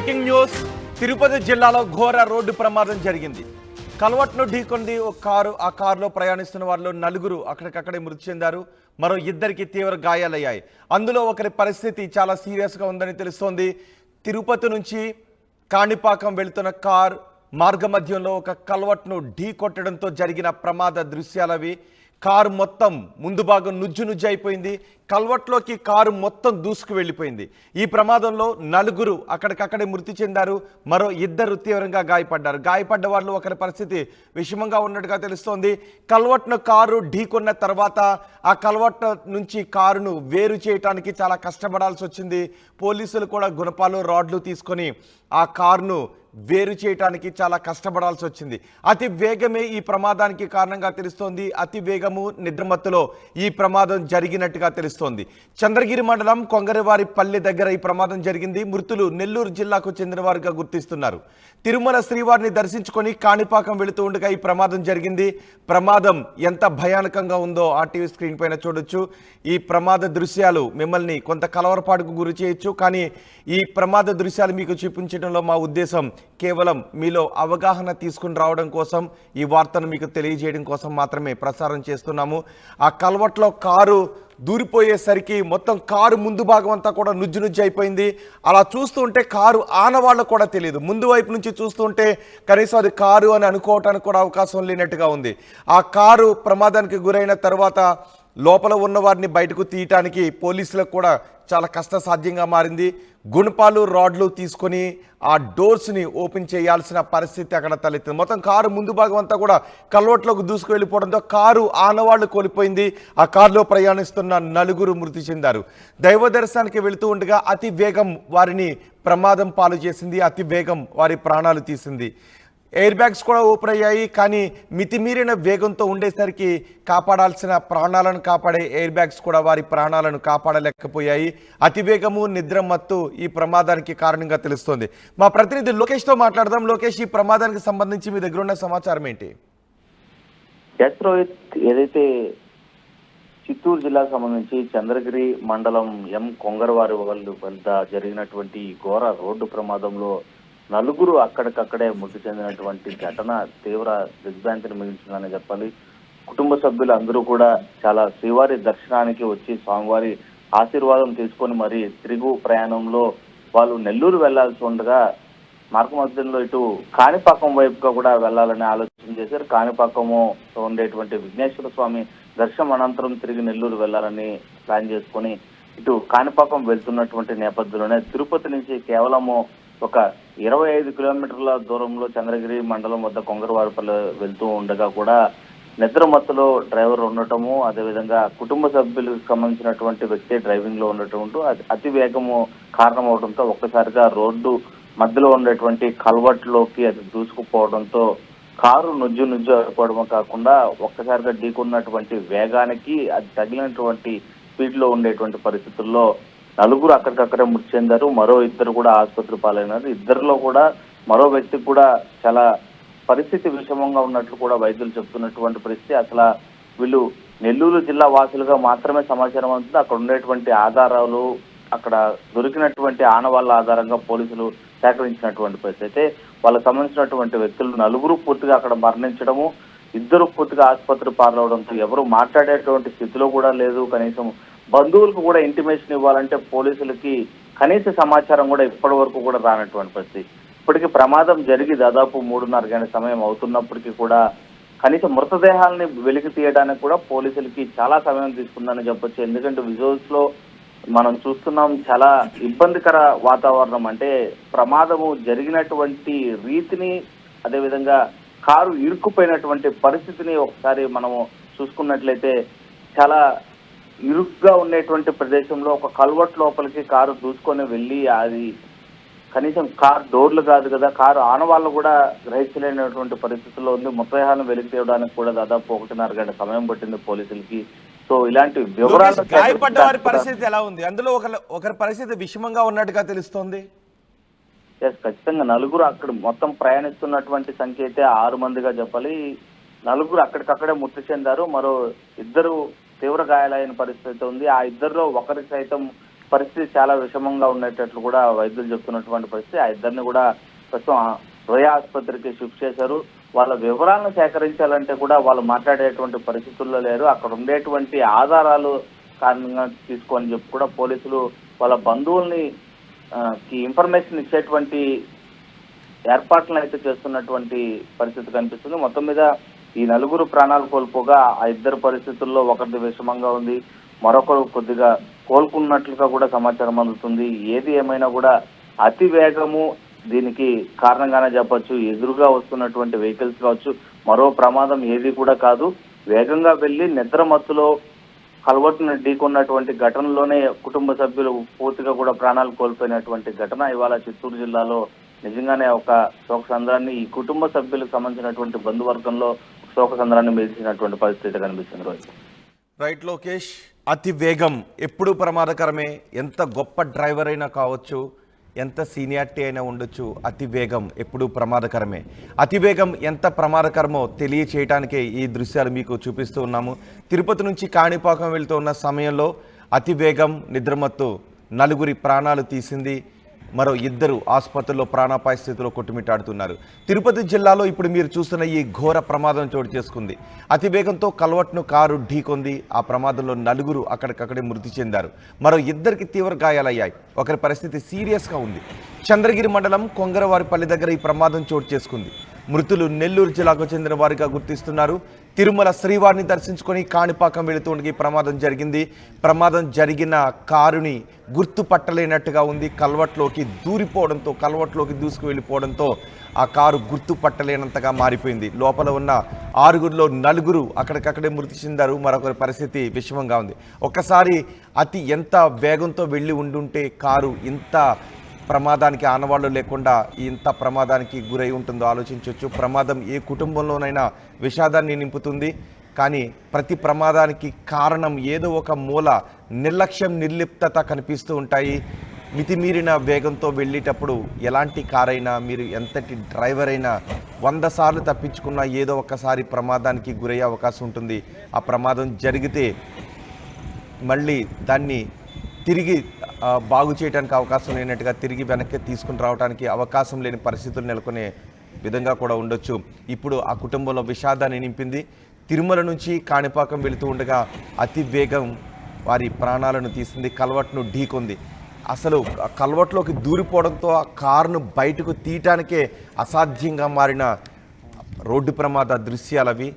Breaking news. Tirupati జిల్లాలో ఘోర road ప్రమాదం జరిగింది. కల్వర్ట్ను ఢీకొంది ఒక కారు. ఆ కారులో ప్రయాణిస్తున్న వారిలో 4 అక్కడికక్కడే మృతి చెందారు. మరో 2కి తీవ్ర గాయాలయ్యాయి. అందులో ఒకరి పరిస్థితి చాలా సీరియస్గా ఉందని తెలుస్తోంది. తిరుపతి నుంచి కాణిపాకం వెళుతున్న కార్ మార్గ మధ్యంలో ఒక కల్వర్ట్ను ఢీకొట్టడంతో జరిగిన ప్రమాద దృశ్యాలవి. కారు మొత్తం ముందు భాగం నుజ్జు అయిపోయింది. కల్వర్ట్లోకి కారు మొత్తం దూసుకు వెళ్ళిపోయింది. ఈ ప్రమాదంలో 4 అక్కడికక్కడే మృతి చెందారు. మరో 2 తీవ్రంగా గాయపడ్డారు. గాయపడ్డ వాళ్ళు ఒకరి పరిస్థితి విషమంగా ఉన్నట్టుగా తెలుస్తోంది. కల్వర్ట్ను కారు ఢీకొన్న తర్వాత ఆ కల్వర్ట్ నుంచి కారును వేరు చేయడానికి చాలా కష్టపడాల్సి వచ్చింది. పోలీసులు కూడా గుణపాలు రాడ్లు తీసుకొని ఆ కారును వేరు చేయడానికి చాలా కష్టపడాల్సి వచ్చింది. అతి వేగమే ఈ ప్రమాదానికి కారణంగా తెలుస్తోంది. అతి వేగము నిద్రమత్తులో ఈ ప్రమాదం జరిగినట్టుగా తెలుస్తోంది. చంద్రగిరి మండలం కొంగరవారిపల్లి దగ్గర ఈ ప్రమాదం జరిగింది. మృతులు నెల్లూరు జిల్లాకు చెందినవారుగా గుర్తిస్తున్నారు. తిరుమల శ్రీవారిని దర్శించుకొని కాణిపాకం వెళుతూ ఉండగా ఈ ప్రమాదం జరిగింది. ప్రమాదం ఎంత భయానకంగా ఉందో ఆర్టీవీ స్క్రీన్ పైన చూడొచ్చు. ఈ ప్రమాద దృశ్యాలు మిమ్మల్ని కొంత కలవరపాటుకు గురి చేయొచ్చు. కానీ ఈ ప్రమాద దృశ్యాలు మీకు చూపించడంలో మా ఉద్దేశం కేవలం మీలో అవగాహన తీసుకుని రావడం కోసం, ఈ వార్తను మీకు తెలియజేయడం కోసం మాత్రమే ప్రసారం చేస్తున్నాము. ఆ కల్వర్ట్లో కారు దూరిపోయేసరికి మొత్తం కారు ముందు భాగం అంతా కూడా నుజ్జు అయిపోయింది. అలా చూస్తుంటే కారు ఆనవాళ్ళకు కూడా తెలియదు. ముందు వైపు నుంచి చూస్తుంటే కనీసం అది కారు అని అనుకోవటానికి కూడా అవకాశం లేనట్టుగా ఉంది. ఆ కారు ప్రమాదానికి గురైన తర్వాత లోపల ఉన్న వారిని బయటకు తీయటానికి పోలీసులకు కూడా చాలా కష్టసాధ్యంగా మారింది. గుణపాలు రాడ్లు తీసుకొని ఆ డోర్స్ని ఓపెన్ చేయాల్సిన పరిస్థితి అక్కడ తలెత్తింది. మొత్తం కారు ముందు భాగం అంతా కూడా కల్వర్ట్లోకి దూసుకు వెళ్ళిపోవడంతో కారు ఆనవాళ్లు కోల్పోయింది. ఆ కారులో ప్రయాణిస్తున్న 4 మృతి చెందారు. దైవ దర్శనానికి వెళుతూ ఉండగా అతి వేగం వారిని ప్రమాదం పాలు చేసింది. అతి వేగం వారి ప్రాణాలు తీసింది. ఎయిర్ బ్యాగ్స్ కూడా ఓపెన్ అయ్యాయి. కానీ మితిమీరిన వేగంతో ఉండేసరికి కాపాడాల్సిన ప్రాణాలను కాపాడే ఎయిర్ బ్యాగ్స్ కూడా వారి ప్రాణాలను కాపాడలేకపోయాయి. అతివేగము నిద్రమత్తు ఈ ప్రమాదానికి కారణంగా తెలుస్తోంది. మా ప్రతినిధి లోకేష్తో మాట్లాడదాం. లోకేష్, ఈ ప్రమాదానికి సంబంధించి మీ దగ్గర ఉన్న సమాచారం ఏంటి? ఏదైతే చిత్తూరు జిల్లాకు సంబంధించి చంద్రగిరి మండలం కొంగరవారి వద్ద జరిగినటువంటి ఘోర రోడ్డు ప్రమాదంలో 4 అక్కడికక్కడే మృతి చెందినటువంటి ఘటన తీవ్ర దిగ్భ్రాంతిని మిగిల్చిందని చెప్పాలి. కుటుంబ సభ్యులు అందరూ కూడా చాలా శ్రీవారి దర్శనానికి వచ్చి స్వామివారి ఆశీర్వాదం తీసుకొని మరి తిరుగు ప్రయాణంలో వాళ్ళు నెల్లూరు వెళ్లాల్సి ఉండగా మార్గ మధ్యంలో ఇటు కాణిపాకం వైపుగా కూడా వెళ్లాలని ఆలోచన చేశారు. కాణిపాకము ఉండేటువంటి విఘ్నేశ్వర స్వామి దర్శనం అనంతరం తిరిగి నెల్లూరు వెళ్లాలని ప్లాన్ చేసుకొని ఇటు కాణిపాకం వెళ్తున్నటువంటి నేపథ్యంలోనే తిరుపతి నుంచి కేవలము ఒక 25 కిలోమీటర్ల దూరంలో చంద్రగిరి మండలం వద్ద కొంగరవారిపల్లి వెళ్తూ ఉండగా కూడా నిద్రమత్తులో డ్రైవర్ ఉండటము, అదేవిధంగా కుటుంబ సభ్యులకు సంబంధించినటువంటి వ్యక్తి డ్రైవింగ్ లో ఉండటం అతి వేగము కారణం అవడంతో ఒక్కసారిగా రోడ్డు మధ్యలో ఉండేటువంటి కల్వర్ట్ లోకి అది దూసుకుపోవడంతో కారు నుజ్జు అయిపోవడమే కాకుండా ఒక్కసారిగా ఢీకొన్నటువంటి వేగానికి అది తగిలినటువంటి స్పీడ్ లో ఉండేటువంటి పరిస్థితుల్లో 4 అక్కడికక్కడే మృతి చెందారు. మరో 2 కూడా ఆసుపత్రి పాలైనారు. 2లో కూడా మరో వ్యక్తికి కూడా చాలా పరిస్థితి విషమంగా ఉన్నట్లు కూడా వైద్యులు చెప్తున్నటువంటి పరిస్థితి. అసలు వీళ్ళు నెల్లూరు జిల్లా వాసులుగా మాత్రమే సమాచారం అవుతుంది. అక్కడ ఉండేటువంటి ఆధారాలు, అక్కడ దొరికినటువంటి ఆనవాళ్ళ ఆధారంగా పోలీసులు సేకరించినటువంటి పరిస్థితి. అయితే వాళ్ళకి సంబంధించినటువంటి వ్యక్తులు 4 పూర్తిగా అక్కడ మరణించడము, 2 పూర్తిగా ఆసుపత్రి పాలవడంతో ఎవరు మాట్లాడేటువంటి స్థితిలో కూడా లేదు. కనీసం బంధువులకు కూడా ఇంటిమేషన్ ఇవ్వాలంటే పోలీసులకి కనీస సమాచారం కూడా ఇప్పటి వరకు కూడా రానటువంటి పరిస్థితి. ఇప్పటికీ ప్రమాదం జరిగి దాదాపు 3:30 గంటల సమయం అవుతున్నప్పటికీ కూడా కనీసం మృతదేహాలని వెలికి తీయడానికి కూడా పోలీసులకి చాలా సమయం తీసుకుందని చెప్పొచ్చు. ఎందుకంటే విజువల్స్ లో మనం చూస్తున్నాం, చాలా ఇబ్బందికర వాతావరణం. అంటే ప్రమాదము జరిగినటువంటి రీతిని, అదేవిధంగా కారు ఇరుక్కుపోయినటువంటి పరిస్థితిని ఒకసారి మనము చూసుకున్నట్లయితే చాలా ఇరుగ్గా ఉండేటువంటి ప్రదేశంలో ఒక కల్వర్ట్ లోపలికి కారు దూసుకొని వెళ్ళి అది కనీసం కారు డోర్లు కాదు కదా, కారు ఆనవాళ్ళు కూడా గ్రహించలేనటువంటి పరిస్థితుల్లో ఉంది. మృతదేహాలను వెలికి తీయడానికి కూడా దాదాపు 1:30 గంటల సమయం పట్టింది పోలీసులకి. సో ఇలాంటి వివరాలు. గాయపడ్డ వారి పరిస్థితి ఎలా ఉంది? అందులో ఒకరి పరిస్థితి విషమంగా ఉన్నట్టుగా తెలుస్తోంది. ఖచ్చితంగా 4 అక్కడ మొత్తం ప్రయాణిస్తున్నటువంటి సంఖ్య అయితే 6 మందిగా చెప్పాలి. 4 అక్కడికక్కడే మృతి చెందారు. మరో 2 తీవ్ర గాయాలైన పరిస్థితి ఉంది. ఆ 2లో ఒకరికి సైతం పరిస్థితి చాలా విషమంగా ఉండేటట్లు కూడా వైద్యులు చెప్తున్నటువంటి పరిస్థితి. ఆ ఇద్దరిని కూడా ప్రస్తుతం రోయా ఆసుపత్రికి షిఫ్ట్ చేశారు. వాళ్ళ వివరాలను సేకరించాలంటే కూడా వాళ్ళు మాట్లాడేటువంటి పరిస్థితుల్లో లేరు. అక్కడ ఉండేటువంటి ఆధారాలు కారణంగా తీసుకొని చెప్పి కూడా పోలీసులు వాళ్ళ బంధువుల్ని ఇన్ఫర్మేషన్ ఇచ్చేటువంటి ఏర్పాట్లను అయితే చేస్తున్నటువంటి పరిస్థితి కనిపిస్తుంది. మొత్తం మీద ఈ నలుగురు ప్రాణాలు కోల్పోగా ఆ ఇద్దరు పరిస్థితుల్లో ఒకరిది విషమంగా ఉంది, మరొకరు కొద్దిగా కోలుకున్నట్లుగా కూడా సమాచారం అందుతుంది. ఏది ఏమైనా కూడా అతి వేగము దీనికి కారణంగానే చెప్పొచ్చు. ఎదురుగా వస్తున్నటువంటి వెహికల్స్ కావచ్చు, మరో ప్రమాదం ఏది కూడా కాదు. వేగంగా వెళ్లి నిద్ర మత్తులో కల్వర్టును ఢీకొన్నటువంటి ఘటనలోనే కుటుంబ సభ్యులు పూర్తిగా కూడా ప్రాణాలు కోల్పోయినటువంటి ఘటన ఇవాళ చిత్తూరు జిల్లాలో నిజంగానే ఒక శోకసంద్రాన్ని, ఈ కుటుంబ సభ్యులకు సంబంధించినటువంటి బంధువర్గంలో శోకసంద్రాన్ని మిగిల్చినటువంటి పరిస్థితి కనిపిస్తుంది. రోజు రైట్ లోకేష్, అతి వేగం ఎప్పుడూ ప్రమాదకరమే. ఎంత గొప్ప డ్రైవర్ అయినా కావచ్చు, ఎంత సీనియారిటీ అయినా ఉండొచ్చు, అతి వేగం ఎప్పుడూ ప్రమాదకరమే. అతి వేగం ఎంత ప్రమాదకరమో తెలియచేయటానికే ఈ దృశ్యాలు మీకు చూపిస్తూ ఉన్నాము. తిరుపతి నుంచి కాణిపాకం వెళ్తూ ఉన్న సమయంలో అతి వేగం నిద్రమత్తు నలుగురి ప్రాణాలు తీసింది. మరో ఇద్దరు ఆసుపత్రిలో ప్రాణాపాయ స్థితిలో కొట్టుమిట్టాడుతున్నారు. తిరుపతి జిల్లాలో ఇప్పుడు మీరు చూస్తున్న ఈ ఘోర ప్రమాదం చోటు చేసుకుంది. అతివేగంతో కల్వర్ట్ను కారు ఢీకొంది. ఆ ప్రమాదంలో నలుగురు అక్కడికక్కడే మృతి చెందారు. మరో ఇద్దరికి తీవ్ర గాయాలయ్యాయి. ఒకరి పరిస్థితి సీరియస్గా ఉంది. చంద్రగిరి మండలం కొంగరవారిపల్లి దగ్గర ఈ ప్రమాదం చోటు చేసుకుంది. మృతులు నెల్లూరు జిల్లాకు చెందిన వారిగా గుర్తిస్తున్నారు. తిరుమల శ్రీవారిని దర్శించుకొని కాణిపాకం వెళుతుండగా ఈ ప్రమాదం జరిగింది. ప్రమాదం జరిగిన కారుని గుర్తుపట్టలేనట్టుగా ఉంది. కల్వర్ట్లోకి దూసుకు వెళ్ళిపోవడంతో ఆ కారు గుర్తుపట్టలేనంతగా మారిపోయింది. లోపల ఉన్న 6గురిలో 4 అక్కడికక్కడే మృతి చెందారు. మరొకరి పరిస్థితి విషమంగా ఉంది. ఒక్కసారి ఎంత వేగంతో వెళ్ళి ఉండుంటే కారు ఇంత ప్రమాదానికి ఆనవాళ్లు లేకుండా ఇంత ప్రమాదానికి గురై ఉంటుందో ఆలోచించవచ్చు. ప్రమాదం ఏ కుటుంబంలోనైనా విషాదాన్ని నింపుతుంది. కానీ ప్రతి ప్రమాదానికి కారణం ఏదో ఒక మూల నిర్లక్ష్యం, నిర్లిప్తత కనిపిస్తూ ఉంటాయి. మితిమీరిన వేగంతో వెళ్ళేటప్పుడు ఎలాంటి కారైనా, మీరు ఎంతటి డ్రైవర్ అయినా 100 సార్లు తప్పించుకున్నా ఏదో ఒకసారి ప్రమాదానికి గురయ్యే అవకాశం ఉంటుంది. ఆ ప్రమాదం జరిగితే మళ్ళీ దాన్ని తిరిగి బాగు చేయడానికి అవకాశం లేనట్టుగా తిరిగి వెనక్కి తీసుకుని రావడానికి అవకాశం లేని పరిస్థితులు నెలకొనే విధంగా కూడా ఉండొచ్చు. ఇప్పుడు ఆ కుటుంబంలో విషాదాన్ని నింపింది. తిరుమల నుంచి కాణిపాకం వెళుతూ ఉండగా అతి వేగం వారి ప్రాణాలను తీసింది. కల్వర్ట్ను ఢీకొంది. అసలు కల్వర్ట్లోకి దూరిపోవడంతో ఆ కారును బయటకు తీయటానికే అసాధ్యంగా మారిన రోడ్డు ప్రమాద దృశ్యాలవి.